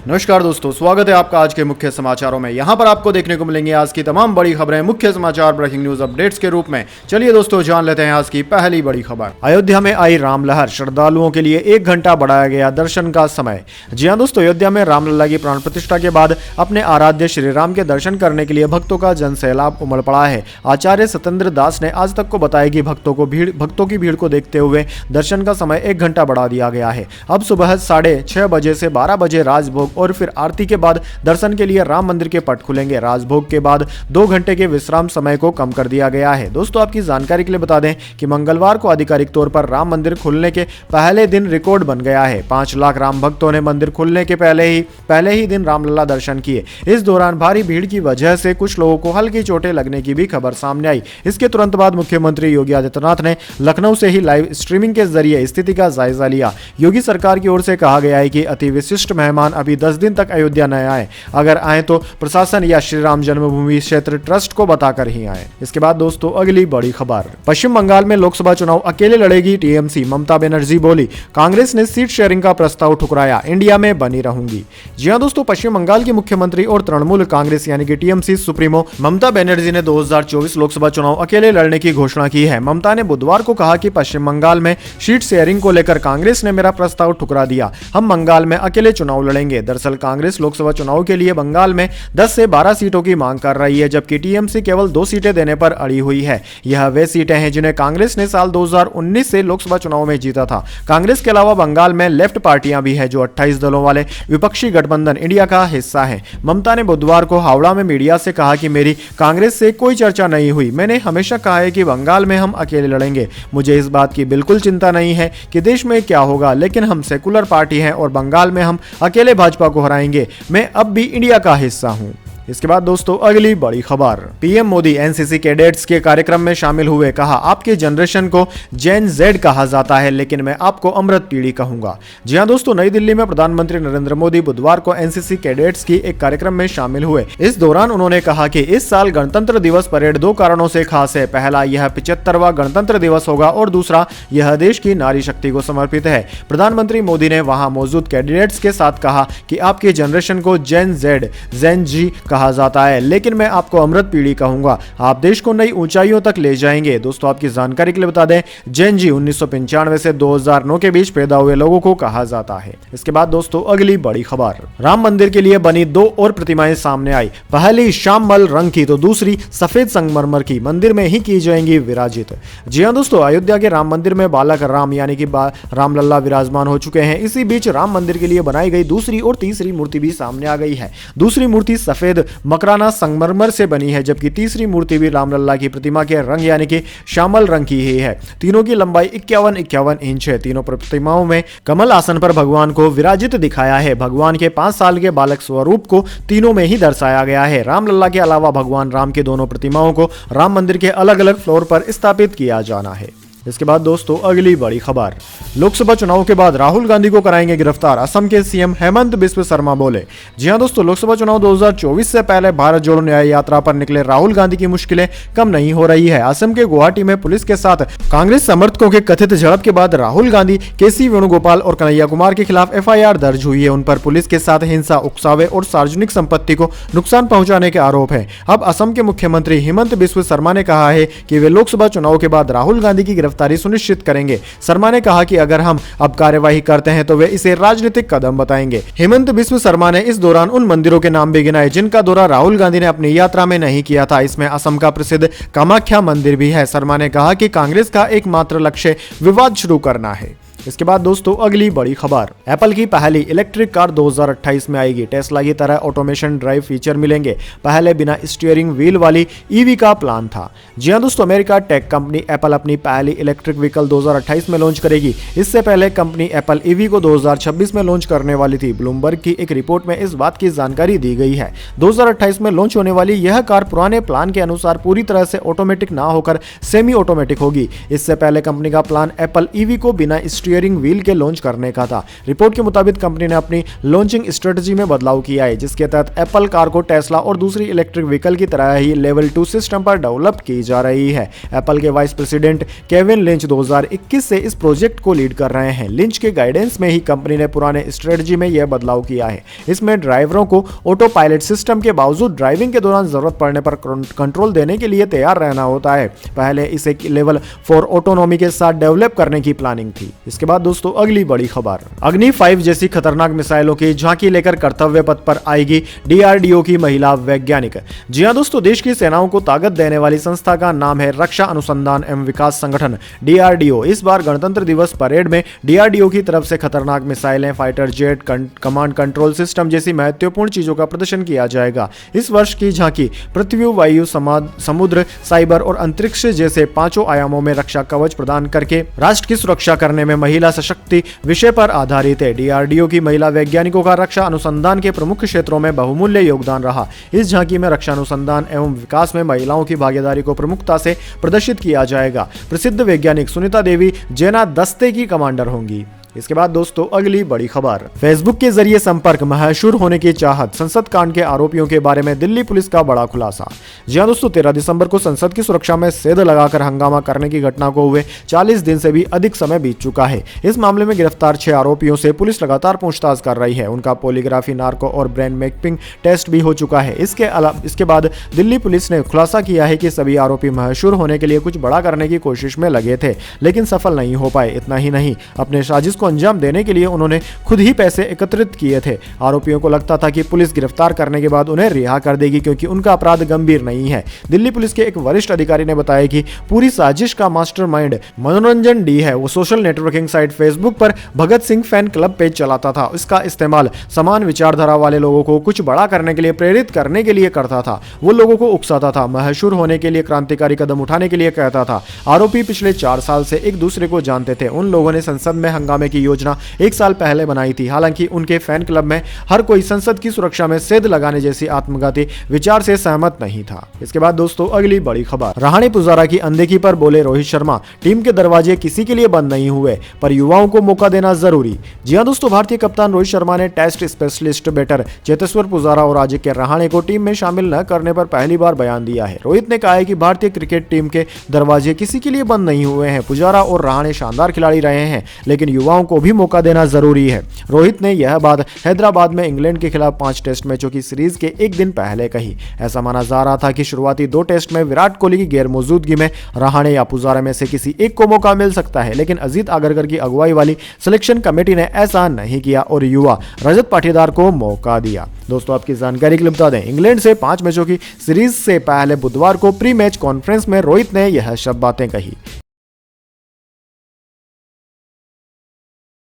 नमस्कार दोस्तों, स्वागत है आपका आज के मुख्य समाचारों में। यहां पर आपको देखने को मिलेंगे आज की तमाम बड़ी खबरें मुख्य समाचार ब्रेकिंग न्यूज अपडेट्स के रूप में। चलिए दोस्तों, जान लेते हैं आज की पहली बड़ी खबर। अयोध्या में आई रामलहर, श्रद्धालुओं के लिए 1 घंटा बढ़ाया गया दर्शन का समय। जी हां दोस्तों, अयोध्या में रामलला की प्राण प्रतिष्ठा के बाद अपने आराध्य श्री राम के दर्शन करने के लिए भक्तों का जनसैलाब उमड़ पड़ा है। आचार्य सत्येंद्र दास ने आज तक को बताया कि भक्तों की भीड़ को देखते हुए दर्शन का समय 1 घंटा बढ़ा दिया गया है। अब सुबह 6:30 बजे से 12 बजे राजभोग और फिर आरती के बाद दर्शन के लिए राम मंदिर के पट खुलेंगे। राजभोग के बाद 2 घंटे के विश्राम समय को कम कर दिया गया है। दोस्तों, आपकी जानकारी के लिए बता दें कि मंगलवार को आधिकारिक तौर पर राम मंदिर खुलने के पहले दिन रिकॉर्ड बन गया है। 5 लाख राम भक्तों ने मंदिर खुलने के पहले ही दिन रामलला दर्शन किए। इस दौरान भारी भीड़ की वजह से कुछ लोगों को हल्की चोटें लगने की भी खबर सामने आई। इसके तुरंत बाद मुख्यमंत्री योगी आदित्यनाथ ने लखनऊ से ही लाइव स्ट्रीमिंग के जरिए स्थिति का जायजा लिया। योगी सरकार की ओर से कहा गया है कि अति विशिष्ट मेहमान अभी 10 दिन तक अयोध्या न आए, अगर आए तो प्रशासन या श्री राम जन्मभूमि क्षेत्र ट्रस्ट को बताकर ही आए। इसके बाद दोस्तों, अगली बड़ी खबर। पश्चिम बंगाल में लोकसभा चुनाव अकेले लड़ेगी टीएमसी, ममता बनर्जी बोली। कांग्रेस ने सीट शेयरिंग का प्रस्ताव ठुकराया, इंडिया में बनी रहूंगी। जी हां दोस्तों, पश्चिम बंगाल की मुख्यमंत्री और तृणमूल कांग्रेस यानी कि टीएमसी सुप्रीमो ममता बनर्जी ने 2024 लोकसभा चुनाव अकेले लड़ने की घोषणा की है। ममता ने बुधवार को कहा कि पश्चिम बंगाल में सीट शेयरिंग को लेकर कांग्रेस ने मेरा प्रस्ताव ठुकरा दिया, हम बंगाल में अकेले चुनाव लड़ेंगे। दरअसल कांग्रेस लोकसभा चुनाव के लिए बंगाल में 10 से 12 सीटों की मांग कर रही है, जबकि टीएमसी केवल 2 सीटें देने पर अड़ी हुई है। यह वे सीटें हैं जिन्हें कांग्रेस ने साल 2019 से लोकसभा चुनाव में जीता था। कांग्रेस के अलावा बंगाल में लेफ्ट पार्टियां भी हैं जो 28 दलों वाले विपक्षी गठबंधन इंडिया का हिस्सा है। ममता ने बुधवार को हावड़ा में मीडिया से कहा कि मेरी कांग्रेस से कोई चर्चा नहीं हुई, मैंने हमेशा कहा है कि बंगाल में हम अकेले लड़ेंगे। मुझे इस बात की बिल्कुल चिंता नहीं है कि देश में क्या होगा, लेकिन हम सेकुलर पार्टी हैं और बंगाल में हम अकेले भाजपा को हराएंगे। मैं अब भी इंडिया का हिस्सा हूं। इसके बाद दोस्तों, अगली बड़ी खबर। पीएम मोदी एनसीसी कैडेट्स के कार्यक्रम में शामिल हुए, कहा आपके जनरेशन को जेन जेड कहा जाता है, लेकिन मैं आपको अमृत पीढ़ी कहूंगा। जी हां दोस्तों, नई दिल्ली में प्रधानमंत्री नरेंद्र मोदी बुधवार को एनसीसी कैडेट्स की एक कार्यक्रम में शामिल हुए। इस दौरान उन्होंने कहा कि इस साल गणतंत्र दिवस परेड 2 कारणों से खास है। पहला, यह 75वां गणतंत्र दिवस होगा और दूसरा, यह देश की नारी शक्ति को समर्पित है। प्रधानमंत्री मोदी ने वहां मौजूद कैडेट्स के साथ कहा कि आपके जनरेशन को जेन जेड, जेन जी कहा जाता है, लेकिन मैं आपको अमृत पीढ़ी कहूंगा। आप देश को नई ऊंचाइयों तक ले जाएंगे। दोस्तों, आपकी जानकारी के लिए बता दें, जेन जी 1995 से 2009 के बीच पैदा हुए लोगों को कहा जाता है। इसके बाद दोस्तों, अगली बड़ी खबर। राम मंदिर के लिए बनी 2 और प्रतिमाएं सामने आई। पहली श्यामल रंग की तो दूसरी सफेद संगमरमर की, मंदिर में ही की जाएंगी विराजित। जी हां दोस्तों, अयोध्या के राम मंदिर में बालक राम यानी कि रामलला विराजमान हो चुके हैं। इसी बीच राम मंदिर के लिए बनाई गई दूसरी और तीसरी मूर्ति भी सामने आ गई है। दूसरी मूर्ति सफेद मकराना संगमरमर से बनी है, जबकि तीसरी मूर्ति भी रामलला की प्रतिमा के रंग यानी कि श्यामल रंग की ही है। तीनों की लंबाई 51 इंच है। तीनों प्रतिमाओं में कमल आसन पर भगवान को विराजित दिखाया है। भगवान के 5 साल के बालक स्वरूप को तीनों में ही दर्शाया गया है। रामलला के अलावा भगवान राम के दोनों प्रतिमाओं को राम मंदिर के अलग अलग फ्लोर पर स्थापित किया जाना है। इसके बाद दोस्तों, अगली बड़ी खबर। लोकसभा चुनाव के बाद राहुल गांधी को कराएंगे गिरफ्तार, असम के सीएम हेमंत बिस्व शर्मा बोले। जी हां दोस्तों, लोकसभा चुनाव 2024 से पहले भारत जोड़ो न्याय यात्रा पर निकले राहुल गांधी की मुश्किलें कम नहीं हो रही है। असम के गुवाहाटी में पुलिस के साथ कांग्रेस समर्थकों के कथित झड़प के बाद राहुल गांधी, केसी वेणुगोपाल और कन्हैया कुमार के खिलाफ एफआईआर दर्ज हुई है। उन पर पुलिस के साथ हिंसा, उकसावे और सार्वजनिक संपत्ति को नुकसान पहुंचाने के आरोप है। अब असम के मुख्यमंत्री हेमंत बिस्व शर्मा ने कहा है कि वे लोकसभा चुनाव के बाद राहुल गांधी की गिरफ्तारी सुनिश्चित करेंगे। शर्मा ने कहा कि अगर हम अब कार्यवाही करते हैं तो वे इसे राजनीतिक कदम बताएंगे। हेमंत बिस्व शर्मा ने इस दौरान उन मंदिरों के नाम भी गिनाए जिनका दौरा राहुल गांधी ने अपनी यात्रा में नहीं किया था। इसमें असम का प्रसिद्ध कामाख्या मंदिर भी है। शर्मा ने कहा कि कांग्रेस का एकमात्र लक्ष्य विवाद शुरू करना है। इसके बाद दोस्तों, अगली बड़ी खबर। एप्पल की पहली इलेक्ट्रिक कार 2028 में आएगी। टेस्ला की तरह ऑटोमेशन ड्राइव फीचर मिलेंगे। पहले बिना स्टीयरिंग व्हील वाली ईवी का प्लान था। जी हां दोस्तों, अमेरिका टेक कंपनी एप्पल अपनी पहली इलेक्ट्रिक व्हीकल 2028 में लॉन्च करेगी। इससे पहले कंपनी एप्पल ईवी को 2026 में लॉन्च करने वाली थी। ब्लूमबर्ग की एक रिपोर्ट में इस बात की जानकारी दी गई है। 2028 में लॉन्च होने वाली यह कार पुराने प्लान के अनुसार पूरी तरह से ऑटोमेटिक ना होकर सेमी ऑटोमेटिक होगी। इससे पहले कंपनी का प्लान एप्पल ईवी को बिना स्टीयरिंग व्हील के लॉन्च करने का था। रिपोर्ट के मुताबिक कंपनी ने अपनी लॉन्चिंग स्ट्रेटजी में बदलाव किया है, जिसके तहत एप्पल कार को टेस्ला और दूसरी इलेक्ट्रिक व्हीकल की तरह ही लेवल 2 सिस्टम पर डेवलप की जा रही है। एप्पल के वाइस प्रेसिडेंट केविन लिंच 2021 से इस प्रोजेक्ट को लीड कर रहे हैं। लिंच के गाइडेंस में ही कंपनी ने पुराने स्ट्रेटजी में यह बदलाव किया है। इसमें ड्राइवरों को ऑटो पायलट सिस्टम के बावजूद ड्राइविंग के दौरान जरूरत पड़ने पर कंट्रोल देने के लिए तैयार रहना होता है। पहले इसे लेवल 4 ऑटोनॉमी के साथ डेवलप करने की प्लानिंग थी। इसके बाद दोस्तों अगली बड़ी खबर, अग्नि 5 जैसी खतरनाक मिसाइलों की झांकी लेकर कर्तव्य पथ पर आएगी डीआरडीओ की महिला वैज्ञानिक। जी हां दोस्तों, देश की सेनाओं को ताकत देने वाली संस्था का नाम है रक्षा अनुसंधान एवं विकास संगठन डीआरडीओ। इस बार गणतंत्र दिवस परेड में डीआरडीओ की तरफ से खतरनाक मिसाइलें, fighter jet, command control system जैसी महत्वपूर्ण चीजों का प्रदर्शन किया जाएगा। इस वर्ष की झांकी पृथ्वी, वायु, समुद्र, साइबर और अंतरिक्ष जैसे 5 आयामों में रक्षा कवच प्रदान करके राष्ट्र की सुरक्षा करने में महिला सशक्ति विषय पर आधारित है। डीआरडीओ की महिला वैज्ञानिकों का रक्षा अनुसंधान के प्रमुख क्षेत्रों में बहुमूल्य योगदान रहा। इस झांकी में रक्षा अनुसंधान एवं विकास में महिलाओं की भागीदारी को प्रमुखता से प्रदर्शित किया जाएगा। प्रसिद्ध वैज्ञानिक सुनीता देवी जेना दस्ते की कमांडर होंगी। इसके बाद दोस्तों अगली बड़ी खबर, फेसबुक के जरिए संपर्क, मशहूर होने की चाहत, संसद कांड के आरोपियों के बारे में दिल्ली पुलिस का बड़ा खुलासा। जी हां दोस्तों, 13 दिसंबर को संसद की सुरक्षा में सेध लगाकर हंगामा करने की घटना को हुए 40 दिन से भी अधिक समय बीत चुका है। इस मामले में गिरफ्तार 6 आरोपियों से पुलिस लगातार पूछताछ कर रही है। उनका पॉलीग्राफी, नार्को और ब्रेन मैपिंग टेस्ट भी हो चुका है। इसके बाद दिल्ली पुलिस ने खुलासा किया है कि सभी आरोपी मशहूर होने के लिए कुछ बड़ा करने की कोशिश में लगे थे, लेकिन सफल नहीं हो पाए। इतना ही नहीं, अपने साजिश को अंजाम देने के लिए उन्होंने खुद ही पैसे एकत्रित किए थे। आरोपियों को लगता था कि पुलिस गिरफ्तार करने के बाद उन्हें रिहा कर देगी, क्योंकि उनका अपराध गंभीर नहीं है। दिल्ली पुलिस के एक वरिष्ठ अधिकारी ने बताया कि पूरी साजिश का मास्टरमाइंड मनोरंजन डी है। वो सोशल नेटवर्किंग साइट फेसबुक पर Bhagat Singh fan club page चलाता था। इसका इस्तेमाल समान विचारधारा वाले लोगों को कुछ बड़ा करने के लिए, प्रेरित करने के लिए करता था। वो लोगों को उकसाता था, मशहूर होने के लिए, क्रांतिकारी कदम उठाने के लिए कहता था। आरोपी पिछले 4 साल से एक दूसरे को जानते थे। उन लोगों ने संसद में हंगामे की योजना 1 साल पहले बनाई थी। हालांकि उनके फैन क्लब में हर कोई संसद की सुरक्षा में सेध लगाने जैसी आत्मघाती विचार से सहमत नहीं था। इसके बाद दोस्तों अगली बड़ी खबर, रहाणे पुजारा की अनदेखी पर बोले रोहित शर्मा, टीम के दरवाजे किसी के लिए बंद नहीं हुए, पर युवाओं को मौका देना जरूरी। जी हां दोस्तों, भारतीय कप्तान रोहित शर्मा ने test specialist batter Cheteshwar Pujara और अजिंक्य रहाणे को टीम में शामिल न करने पर पहली बार बयान दिया है। रोहित ने कहा है कि भारतीय क्रिकेट टीम के दरवाजे किसी के लिए बंद नहीं हुए हैं। पुजारा और रहाणे शानदार खिलाड़ी रहे हैं, लेकिन युवाओं को भी मौका देना जरूरी है। रोहित ने यह बात हैदराबाद में इंग्लैंड के खिलाफ 5 टेस्ट मैचों की सीरीज के एक दिन पहले कही। ऐसा माना जा रहा था कि शुरुआती 2 टेस्ट में विराट कोहली की गैर मौजूदगी में रहाणे या पुजारा में से किसी एक को मौका मिल सकता है, लेकिन अजीत आगरकर की अगुवाई वाली सिलेक्शन कमेटी ने ऐसा नहीं किया और युवा रजत पाटीदार को मौका दिया। दोस्तों आपकी जानकारी के लिए बता दें, इंग्लैंड से 5 मैचों की सीरीज से पहले बुधवार को प्री मैच कॉन्फ्रेंस में रोहित ने यह सब बातें कही।